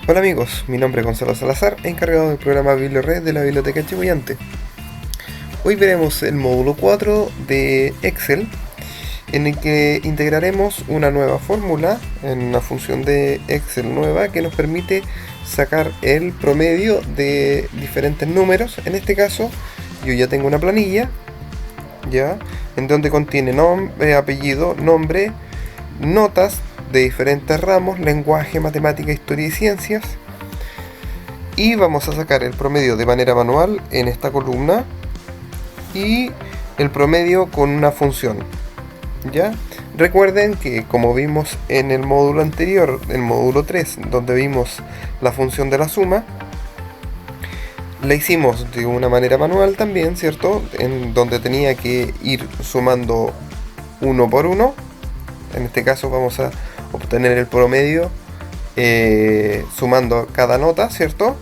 Hola amigos, mi nombre es Gonzalo Salazar, encargado del programa BiblioRed de la Biblioteca Chihuayante. Hoy veremos el módulo 4 de Excel, en el que integraremos una nueva fórmula en una función de Excel nueva que nos permite sacar el promedio de diferentes números. En este caso, yo ya tengo una planilla, en donde contiene nombre, apellido, nombre, notas de diferentes ramos, lenguaje, matemática, historia y ciencias, y vamos a sacar el promedio de manera manual en esta columna y el promedio con una función. Recuerden que, como vimos en el módulo anterior, el módulo 3, donde vimos la función de la suma, la hicimos de una manera manual también, ¿cierto? En donde tenía que ir sumando uno por uno. En este caso vamos a obtener el promedio sumando cada nota, ¿cierto?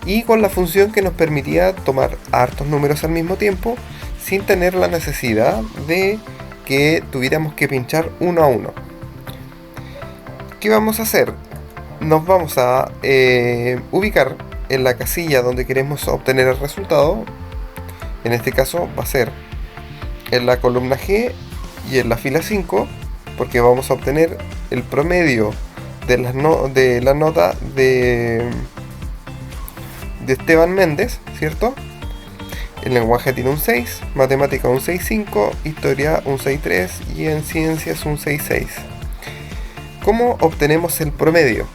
Y con la función que nos permitía tomar hartos números al mismo tiempo sin tener la necesidad de que tuviéramos que pinchar uno a uno. ¿Qué vamos a hacer? Nos vamos a ubicar en la casilla donde queremos obtener el resultado. En este caso va a ser en la columna G y en la fila 5, porque vamos a obtener el promedio de la nota de Esteban Méndez, ¿cierto? El lenguaje tiene un 6, matemática un 6.5, historia un 6.3 y en ciencias un 6.6. ¿Cómo obtenemos el promedio?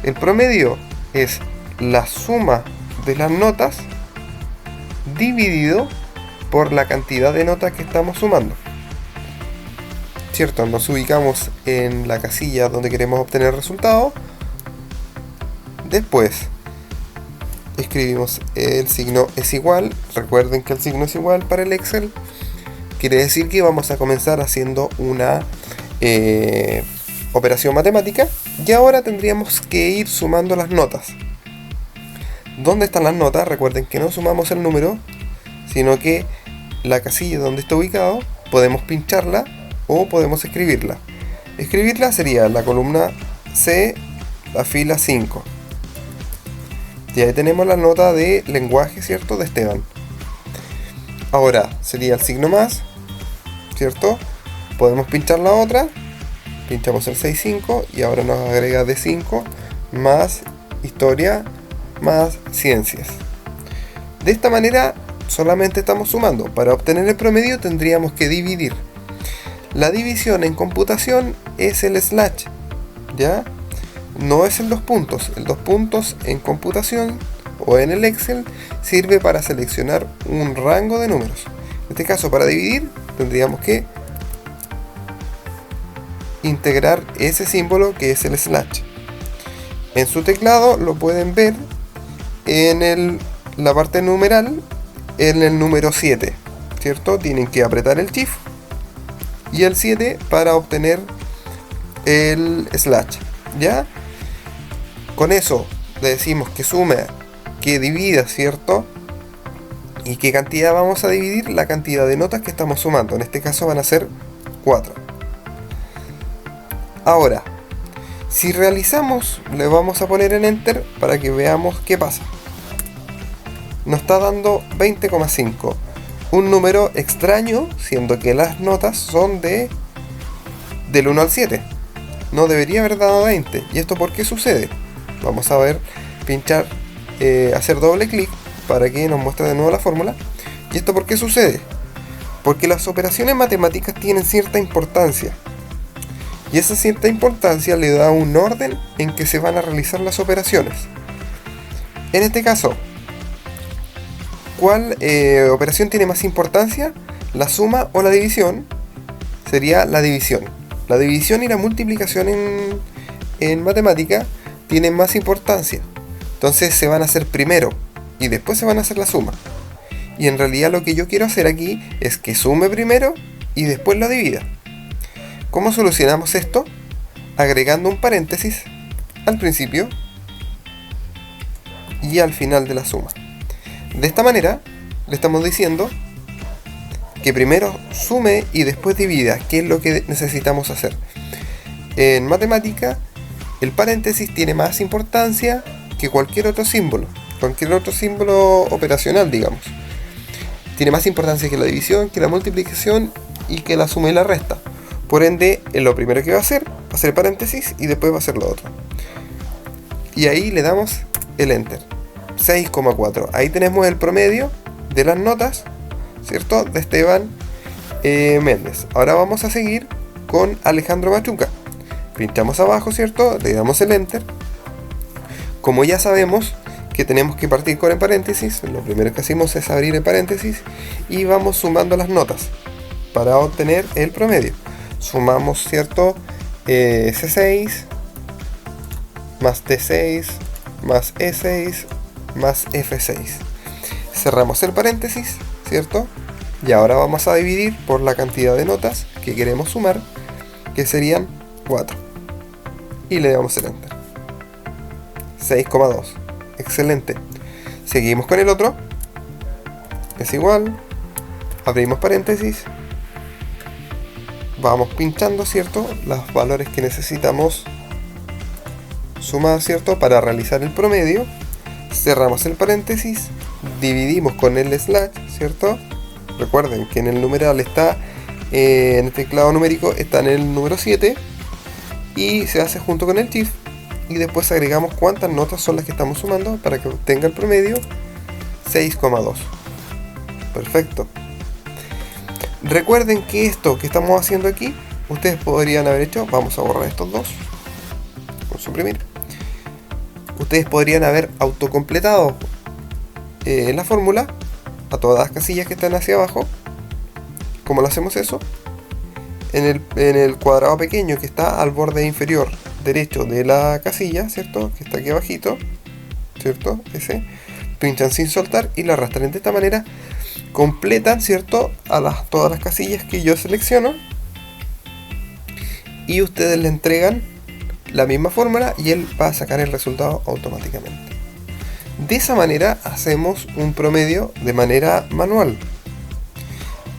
El promedio es la suma de las notas dividido por la cantidad de notas que estamos sumando. ¿Cierto? Nos ubicamos en la casilla donde queremos obtener el resultado. Después escribimos el signo es igual. Recuerden que el signo es igual para el Excel quiere decir que vamos a comenzar haciendo una operación matemática, y ahora tendríamos que ir sumando las notas. ¿Dónde están las notas? Recuerden que no sumamos el número, sino que la casilla donde está ubicado podemos pincharla o podemos escribirla. Escribirla sería la columna C, la fila 5. Y ahí tenemos la nota de lenguaje, ¿cierto? De Esteban. Ahora sería el signo más, ¿cierto? Podemos pinchar la otra. Pinchamos el 6.5 y ahora nos agrega D5 más historia más ciencias. De esta manera solamente estamos sumando. Para obtener el promedio tendríamos que dividir. La división en computación es el slash, no es el 2 puntos. El 2 puntos en computación o en el Excel sirve para seleccionar un rango de números. En este caso, para dividir tendríamos que integrar ese símbolo que es el slash. En su teclado lo pueden ver en la parte numeral, en el número 7, ¿cierto? Tienen que apretar el Shift y el 7 para obtener el slash, Con eso le decimos que sume, que divida, ¿cierto? ¿Y qué cantidad vamos a dividir? La cantidad de notas que estamos sumando. En este caso van a ser 4. Ahora, si realizamos, le vamos a poner en Enter para que veamos qué pasa. Nos está dando 20,5. Un número extraño, siendo que las notas son del 1 al 7. No debería haber dado 20. ¿Y esto por qué sucede? Vamos a ver, pinchar, hacer doble clic para que nos muestre de nuevo la fórmula. ¿Y esto por qué sucede? Porque las operaciones matemáticas tienen cierta importancia. Y esa cierta importancia le da un orden en que se van a realizar las operaciones. En este caso, ¿cuál operación tiene más importancia? ¿La suma o la división? Sería la división. La división y la multiplicación en matemática tienen más importancia. Entonces se van a hacer primero y después se van a hacer la suma. Y en realidad lo que yo quiero hacer aquí es que sume primero y después la divida. ¿Cómo solucionamos esto? Agregando un paréntesis al principio y al final de la suma. De esta manera le estamos diciendo que primero sume y después divida, que es lo que necesitamos hacer. En matemática el paréntesis tiene más importancia que cualquier otro símbolo operacional, digamos. Tiene más importancia que la división, que la multiplicación y que la suma y la resta. Por ende, lo primero que va a hacer paréntesis y después va a hacer lo otro. Y ahí le damos el enter. 6,4. Ahí tenemos el promedio de las notas, ¿cierto? De Esteban Méndez. Ahora vamos a seguir con Alejandro Machuca. Pinchamos abajo, ¿cierto? Le damos el enter. Como ya sabemos que tenemos que partir con el paréntesis, lo primero que hacemos es abrir el paréntesis y vamos sumando las notas para obtener el promedio. Sumamos, ¿cierto? C6 más D6 más E6 más F6. Cerramos el paréntesis, ¿cierto? Y ahora vamos a dividir por la cantidad de notas que queremos sumar, que serían 4. Y le damos el enter. 6,2. Excelente. Seguimos con el otro. Es igual. Abrimos paréntesis. Vamos pinchando, ¿cierto? Los valores que necesitamos sumar, ¿cierto? Para realizar el promedio. Cerramos el paréntesis. Dividimos con el slash, ¿cierto? Recuerden que en el numeral está, en el teclado numérico está en el número 7. Y se hace junto con el shift. Y después agregamos cuántas notas son las que estamos sumando para que obtenga el promedio 6,2. Perfecto. Recuerden que esto que estamos haciendo aquí, ustedes podrían haber hecho, vamos a borrar estos dos, vamos a suprimir. Ustedes podrían haber autocompletado la fórmula a todas las casillas que están hacia abajo. ¿Cómo lo hacemos eso? En el cuadrado pequeño que está al borde inferior derecho de la casilla, ¿cierto? Que está aquí abajito, ¿cierto? Ese. Pinchan sin soltar y la arrastran. De esta manera completan, ¿cierto? Todas las casillas que yo selecciono. Y ustedes le entregan la misma fórmula y él va a sacar el resultado automáticamente. De esa manera hacemos un promedio de manera manual.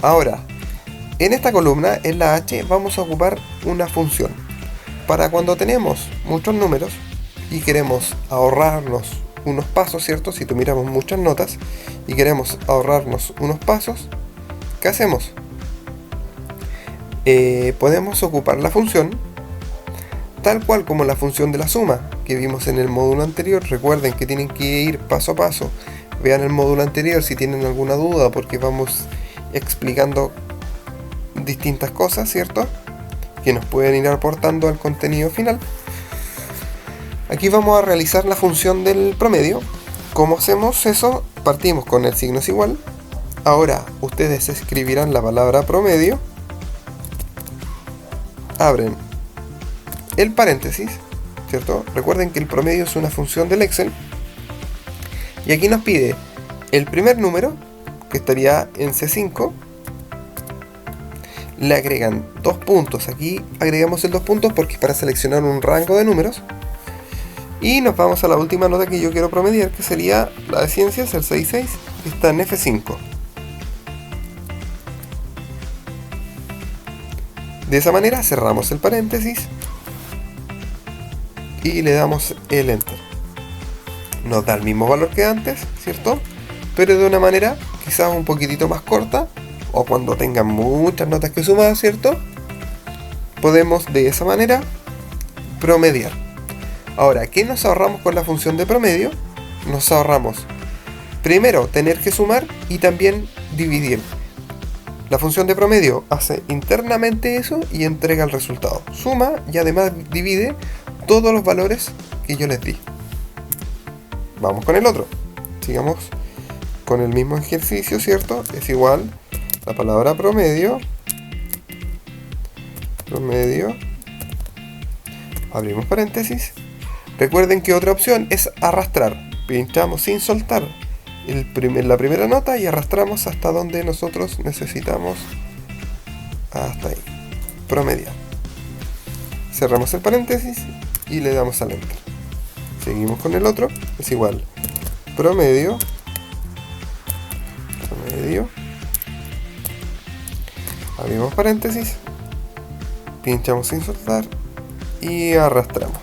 Ahora, en esta columna, en la H, vamos a ocupar una función. Para cuando tenemos muchos números y queremos ahorrarnos unos pasos, ¿cierto? Si tuviéramos muchas notas y queremos ahorrarnos unos pasos, ¿qué hacemos? Podemos ocupar la función tal cual como la función de la suma que vimos en el módulo anterior. Recuerden que tienen que ir paso a paso. Vean el módulo anterior si tienen alguna duda, porque vamos explicando distintas cosas, ¿cierto? Que nos pueden ir aportando al contenido final. Aquí vamos a realizar la función del promedio. ¿Cómo hacemos eso? Partimos con el signo es igual. Ahora ustedes escribirán la palabra promedio. Abren el paréntesis, ¿cierto? Recuerden que el promedio es una función del Excel. Y aquí nos pide el primer número, que estaría en C5. Le agregan 2 puntos. Aquí agregamos el 2 puntos porque es para seleccionar un rango de números. Y nos vamos a la última nota que yo quiero promediar, que sería la de ciencias, el 6,6, que está en F5. De esa manera cerramos el paréntesis y le damos el enter. Nos da el mismo valor que antes, ¿cierto? Pero de una manera quizás un poquitito más corta, o cuando tengan muchas notas que sumar, ¿cierto? Podemos de esa manera promediar. Ahora, ¿qué nos ahorramos con la función de promedio? Nos ahorramos primero tener que sumar y también dividir. La función de promedio hace internamente eso y entrega el resultado. Suma y además divide todos los valores que yo les di. Vamos con el otro. Sigamos con el mismo ejercicio, ¿cierto? Es igual la palabra promedio. Promedio. Abrimos paréntesis. Recuerden que otra opción es arrastrar. Pinchamos sin soltar la primera nota y arrastramos hasta donde nosotros necesitamos. Hasta ahí. Promediar. Cerramos el paréntesis y le damos al enter. Seguimos con el otro. Es igual. Promedio. Promedio. Abrimos paréntesis. Pinchamos sin soltar y arrastramos.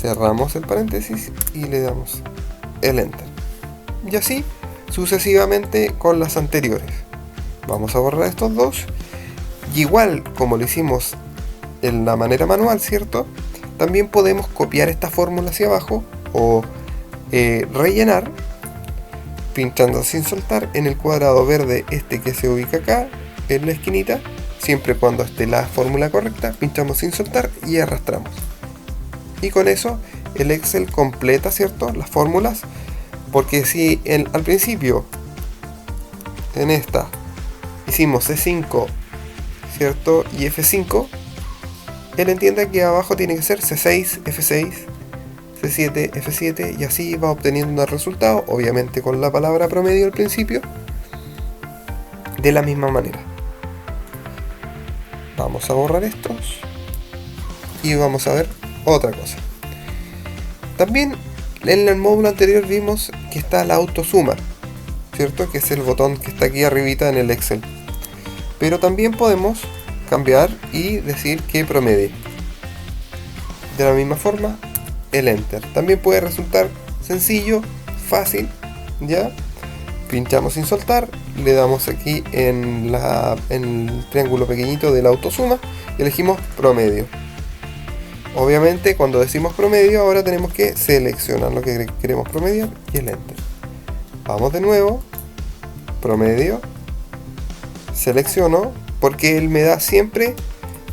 cerramos el paréntesis y le damos el enter. Y así sucesivamente con las anteriores. Vamos a borrar estos dos. Y igual como lo hicimos en la manera manual, ¿cierto? También podemos copiar esta fórmula hacia abajo o rellenar pinchando sin soltar en el cuadrado verde que se ubica acá en la esquinita. Siempre cuando esté la fórmula correcta, pinchamos sin soltar y arrastramos. Y con eso el Excel completa, ¿cierto?, las fórmulas. Porque si al principio en esta hicimos C5, ¿cierto?, y F5, él entiende que abajo tiene que ser C6, F6, C7, F7, y así va obteniendo el resultado, obviamente con la palabra promedio al principio, de la misma manera. Vamos a borrar estos y vamos a ver otra cosa. También en el módulo anterior vimos que está la autosuma, ¿cierto?, que es el botón que está aquí arribita en el Excel. Pero también podemos cambiar y decir que promedie. De la misma forma, el enter. También puede resultar sencillo, fácil, ¿ya? Pinchamos sin soltar, le damos aquí en el triángulo pequeñito de la autosuma y elegimos promedio. Obviamente cuando decimos promedio ahora tenemos que seleccionar lo que queremos promediar y el enter. Vamos de nuevo, promedio, selecciono, porque él me da siempre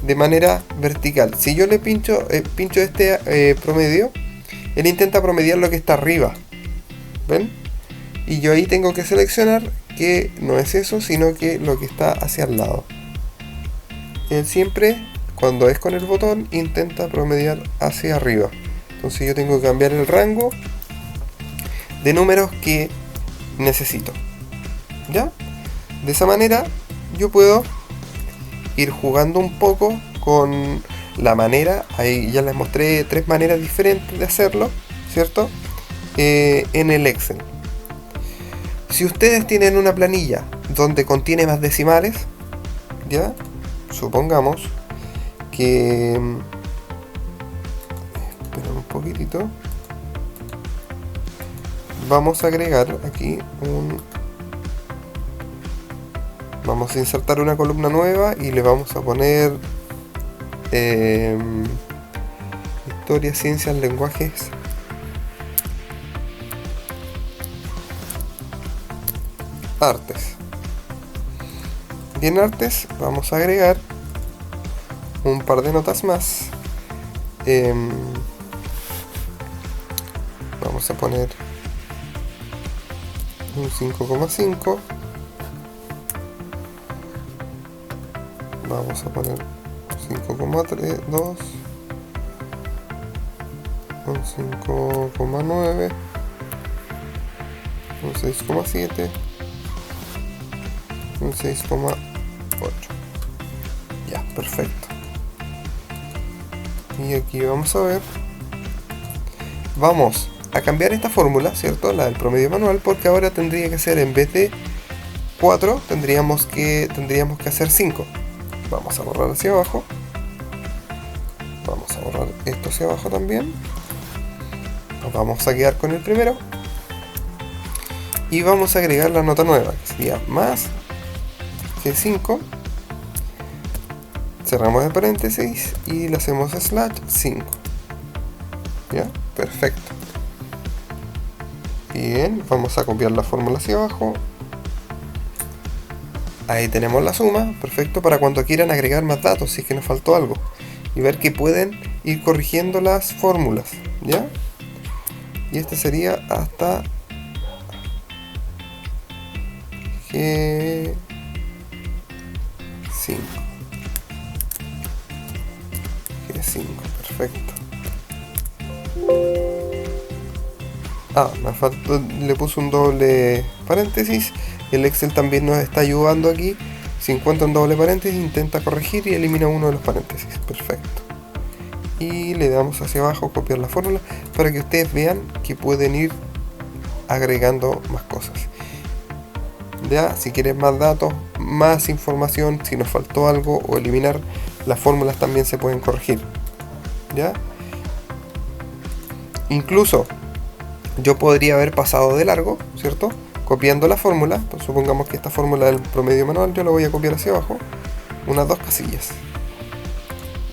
de manera vertical. Si yo le pincho promedio, él intenta promediar lo que está arriba, ¿ven? Y yo ahí tengo que seleccionar que no es eso, sino que lo que está hacia el lado. Él siempre, cuando es con el botón, intenta promediar hacia arriba. Entonces yo tengo que cambiar el rango de números que necesito, ¿ya? De esa manera yo puedo ir jugando un poco con la manera. Ahí ya les mostré 3 maneras diferentes de hacerlo, ¿cierto? En el Excel. Si ustedes tienen una planilla donde contiene más decimales, ¿ya? Supongamos que... Esperen un poquitito. Vamos a agregar aquí vamos a insertar una columna nueva y le vamos a poner historia, ciencias, lenguajes, artes. Y en artes vamos a agregar un par de notas más. Vamos a poner un 5,5. Vamos a poner 5,2, un 5,9, un 6,7, un 6,8. Ya, perfecto. Y aquí vamos a ver, vamos a cambiar esta fórmula, ¿cierto?, la del promedio manual, porque ahora tendría que ser, en vez de 4 tendríamos que hacer 5. Vamos a borrar hacia abajo. Vamos a borrar esto hacia abajo también. Nos vamos a quedar con el primero. Y vamos a agregar la nota nueva, que sería más que 5. Cerramos el paréntesis y le hacemos /5. ¿Ya? Perfecto. Bien, vamos a copiar la fórmula hacia abajo. Ahí tenemos la suma, perfecto, para cuando quieran agregar más datos, si es que nos faltó algo. Y ver que pueden ir corrigiendo las fórmulas, ¿ya? Y este sería hasta G5. G5, perfecto. Me faltó, le puse un doble paréntesis. El Excel también nos está ayudando aquí. Si encuentra un doble paréntesis, intenta corregir y elimina uno de los paréntesis. Perfecto. Y le damos hacia abajo, copiar la fórmula, para que ustedes vean que pueden ir agregando más cosas. Ya, si quieren más datos, más información, si nos faltó algo o eliminar, las fórmulas también se pueden corregir. ¿Ya? Incluso yo podría haber pasado de largo, ¿cierto? Copiando la fórmula, pues supongamos que esta fórmula del promedio manual yo la voy a copiar hacia abajo, unas 2 casillas.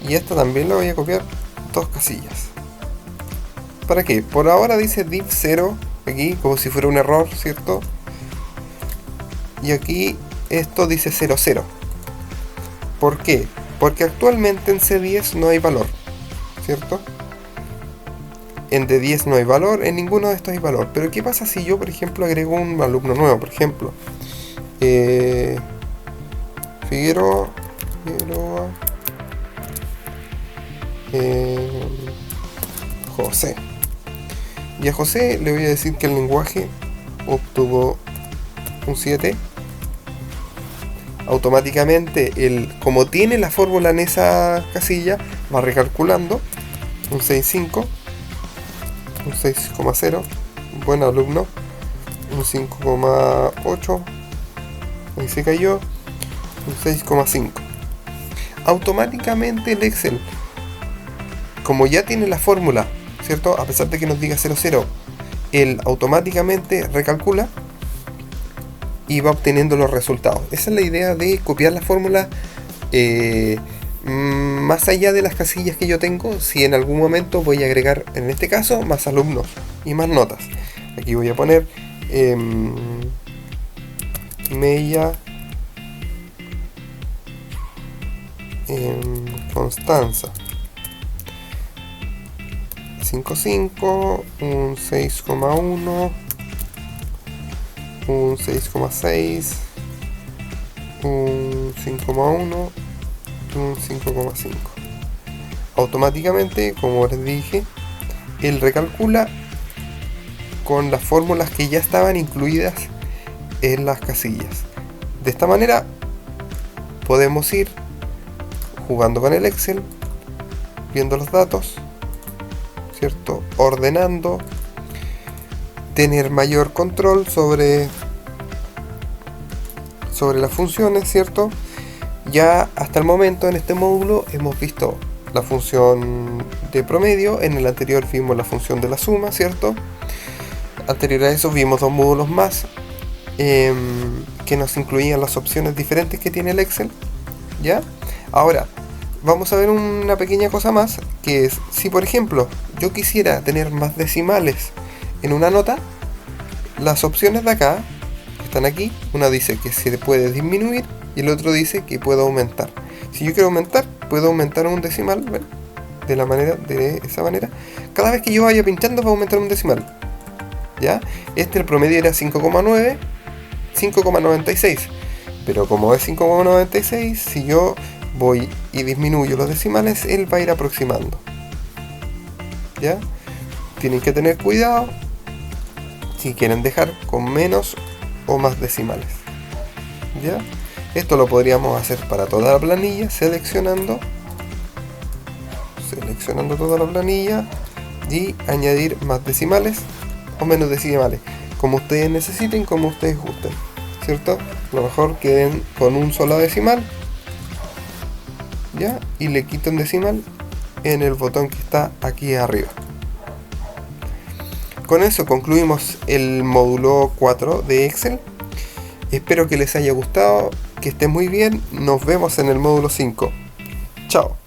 Y esta también la voy a copiar 2 casillas. ¿Para qué? Por ahora dice div 0 aquí, como si fuera un error, ¿cierto? Y aquí esto dice 0, 0. ¿Por qué? Porque actualmente en C10 no hay valor, ¿cierto? En D10 no hay valor, en ninguno de estos hay valor. Pero ¿qué pasa si yo, por ejemplo, agrego un alumno nuevo? Por ejemplo, Figueroa, José. Y a José le voy a decir que el lenguaje obtuvo un 7. Automáticamente, como tiene la fórmula en esa casilla, va recalculando un 6,5, un 6,0, buen alumno, un 5,8, ahí se cayó, un 6,5. Automáticamente el Excel, como ya tiene la fórmula, ¿cierto? A pesar de que nos diga 0,0, él automáticamente recalcula y va obteniendo los resultados. Esa es la idea de copiar la fórmula más allá de las casillas que yo tengo. Si en algún momento voy a agregar, en este caso, más alumnos y más notas. Aquí voy a poner Mella Constanza 5,5, un 6,1, un 6,6, un 5,1, un 5,5. Automáticamente, como les dije, él recalcula con las fórmulas que ya estaban incluidas en las casillas. De esta manera podemos ir jugando con el Excel, viendo los datos, ¿cierto? Ordenando, tener mayor control sobre las funciones, ¿cierto? Ya hasta el momento en este módulo hemos visto la función de promedio, en el anterior vimos la función de la suma, ¿cierto? Anterior a eso vimos 2 módulos más que nos incluían las opciones diferentes que tiene el Excel, ¿ya? Ahora, vamos a ver una pequeña cosa más, que es, si por ejemplo yo quisiera tener más decimales en una nota, las opciones de acá, que están aquí, una dice que se puede disminuir y el otro dice que puedo aumentar. Si yo quiero aumentar, puedo aumentar un decimal, ¿ven? De esa manera. Cada vez que yo vaya pinchando va a aumentar un decimal, ¿ya? El promedio era 5,9, 5,96, pero como es 5,96, si yo voy y disminuyo los decimales, él va a ir aproximando, ¿ya? Tienen que tener cuidado si quieren dejar con menos o más decimales, ¿ya? Esto lo podríamos hacer para toda la planilla, seleccionando toda la planilla y añadir más decimales o menos decimales, como ustedes necesiten, como ustedes gusten, ¿cierto? A lo mejor queden con un solo decimal, ¿ya? Y le quito un decimal en el botón que está aquí arriba. Con eso concluimos el módulo 4 de Excel. Espero que les haya gustado, que estén muy bien. Nos vemos en el módulo 5. Chao.